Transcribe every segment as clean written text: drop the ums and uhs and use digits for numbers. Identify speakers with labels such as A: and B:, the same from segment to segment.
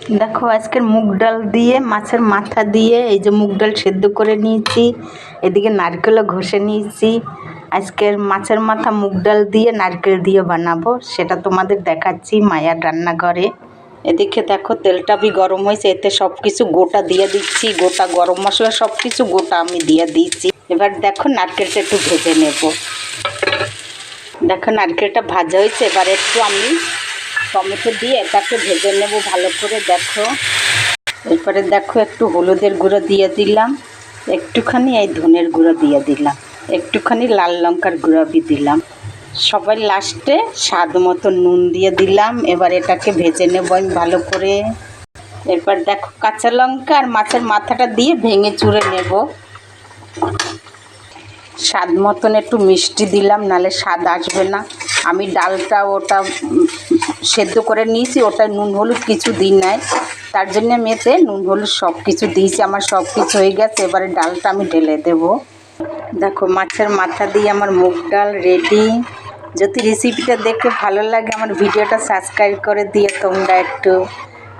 A: দেখো আজকের মুগ ডাল দিয়ে মাছের মাথা দিয়ে এই যে মুগ ডাল সেদ্ধ করে নিয়েছি, এদিকে নারকেলও ঘষে নিয়েছি। আজকের মাছের মাথা মুগ ডাল দিয়ে নারকেল দিয়ে বানাবো, সেটা তোমাদের দেখাচ্ছি মায়ার রান্নাঘরে। এদিকে দেখো তেলটা গরম হয়েছে, এতে সব কিছু গোটা দিয়ে দিচ্ছি, গোটা গরম মশলা সব কিছু গোটা আমি দিয়ে দিচ্ছি। এবার দেখো নারকেলটা একটু ভেজে নেব। দেখো নারকেলটা ভাজা হয়েছে, এবার একটু আমি টমেটো দিয়ে এটাকে ভেজে নেব ভালো করে। দেখো এরপরে দেখো একটু হলুদের গুঁড়ো দিয়ে দিলাম, একটুখানি এই ধনের গুঁড়ো দিয়ে দিলাম, একটুখানি লাল লঙ্কার গুঁড়ো দিলাম, সবাই লাস্টে স্বাদ মতো নুন দিয়ে দিলাম। এবার এটাকে ভেজে নেব আমি ভালো করে। এরপর দেখো কাঁচা লঙ্কা আর মাছের মাথাটা দিয়ে ভেঙে চুড়ে নেব। স্বাদ মতন একটু মিষ্টি দিলাম, নালে স্বাদ আসবে না। আমি ডালটা ওটা সেদ্ধ করে নিয়েছি, ওটা নুন হলুদ কিছু দিই নাই, তার জন্য আমি এতে নুন হলুদ সব কিছু দিয়েছি। আমার সব কিছু হয়ে গেছে, এবারে ডালটা আমি ঢেলে দেব। দেখো মাছের মাথা দিয়ে আমার মুগ ডাল রেডি। যদি রেসিপিটা দেখে ভালো লাগে আমার ভিডিওটা সাবস্ক্রাইব করে দিয়ে তোমরা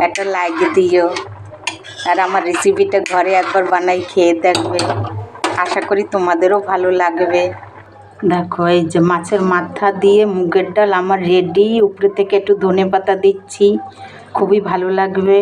A: একটা লাইক দিও, আর আমার রেসিপিটা ঘরে একবার বানাই খেয়ে দেখবে, আশা করি তোমাদেরও ভালো লাগবে। দেখো এই যে মাছের মাথা দিয়ে মুগের ডাল আমার রেডি। উপরে থেকে একটু ধনেপাতা দিচ্ছি, খুবই ভালো লাগবে।